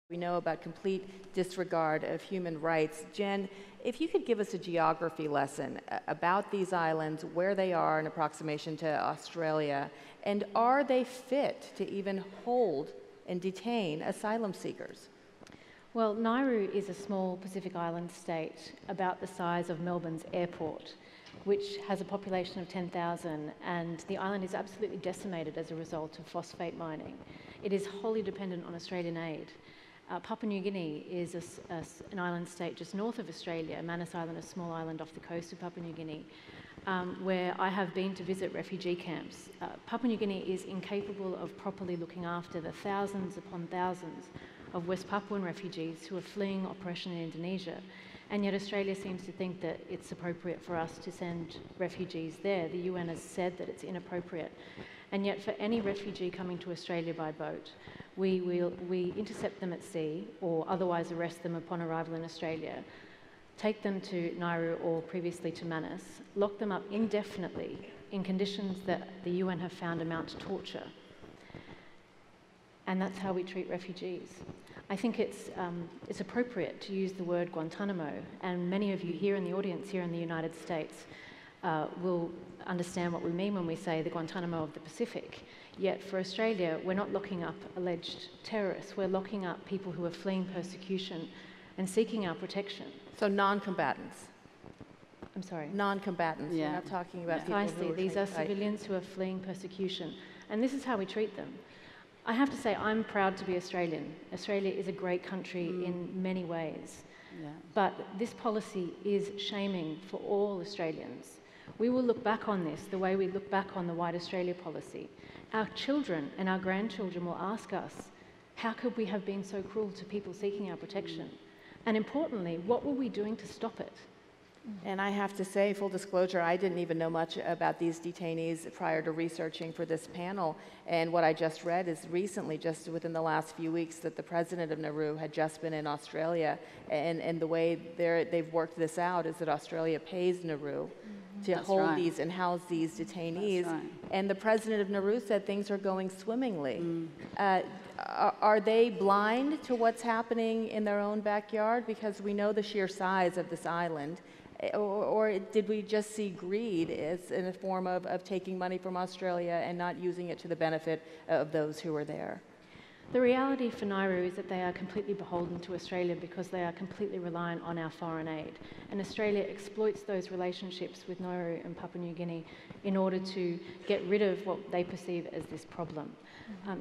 We know about complete disregard of human rights. Jen, if you could give us a geography lesson about these islands, where they are in approximation to Australia, and are they fit to even hold and detain asylum seekers? Well, Nauru is a small Pacific island state about the size of Melbourne's airport, which has a population of 10,000, and the island is absolutely decimated as a result of phosphate mining. It is wholly dependent on Australian aid. Papua New Guinea is an island state just north of Australia, Manus Island, a small island off the coast of Papua New Guinea, where I have been to visit refugee camps. Papua New Guinea is incapable of properly looking after the thousands upon thousands of West Papuan refugees who are fleeing oppression in Indonesia. And yet Australia seems to think that it's appropriate for us to send refugees there. The UN has said that it's inappropriate. And yet for any refugee coming to Australia by boat, we intercept them at sea or otherwise arrest them upon arrival in Australia, take them to Nauru or previously to Manus, lock them up indefinitely in conditions that the UN have found amount to torture. And that's how we treat refugees. I think it's appropriate to use the word Guantanamo, and many of you here in the audience here in the United States will understand what we mean when we say the Guantanamo of the Pacific. Yet for Australia, we're not locking up alleged terrorists, we're locking up people who are fleeing persecution and seeking our protection. So non-combatants. I'm sorry? Non-combatants. Yeah. We're not talking about Precisely. people who are These are civilians who are fleeing persecution. And this is how we treat them. I have to say, I'm proud to be Australian. Australia is a great country in many ways. Yeah. But this policy is shaming for all Australians. We will look back on this the way we look back on the White Australia policy. Our children and our grandchildren will ask us, how could we have been so cruel to people seeking our protection? And importantly, what were we doing to stop it? And I have to say, full disclosure, I didn't even know much about these detainees prior to researching for this panel. And what I just read is recently, just within the last few weeks, that the president of Nauru had just been in Australia. And the way they've worked this out is that Australia pays Nauru to hold these and house these detainees. That's right. And the president of Nauru said things are going swimmingly. Are they blind to what's happening in their own backyard? Because we know the sheer size of this island. Or did we just see greed as in a form of taking money from Australia and not using it to the benefit of those who are there? The reality for Nauru is that they are completely beholden to Australia because they are completely reliant on our foreign aid. And Australia exploits those relationships with Nauru and Papua New Guinea in order to get rid of what they perceive as this problem.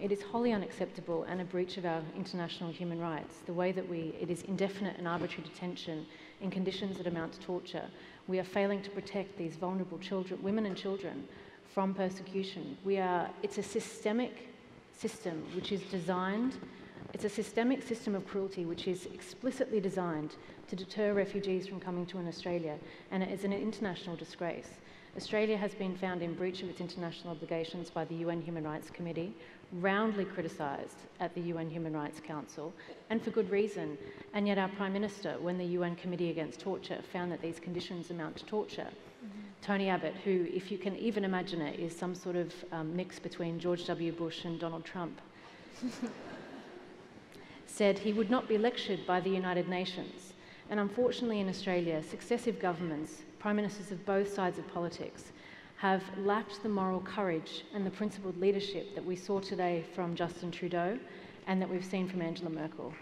It is wholly unacceptable and a breach of our international human rights. The way that it is indefinite and arbitrary detention in conditions that amount to torture. We are failing to protect these vulnerable children, women and children, from persecution. It's a systemic system which is designed, it's a systemic system of cruelty which is explicitly designed to deter refugees from coming to Australia, and it is an international disgrace. Australia has been found in breach of its international obligations by the UN Human Rights Committee, roundly criticised at the UN Human Rights Council, and for good reason. And yet our Prime Minister, when the UN Committee Against Torture found that these conditions amount to torture, Tony Abbott, who, if you can even imagine it, is some sort of mix between George W. Bush and Donald Trump, said he would not be lectured by the United Nations. And unfortunately in Australia, successive governments, prime ministers of both sides of politics, have lacked the moral courage and the principled leadership that we saw today from Justin Trudeau and that we've seen from Angela Merkel.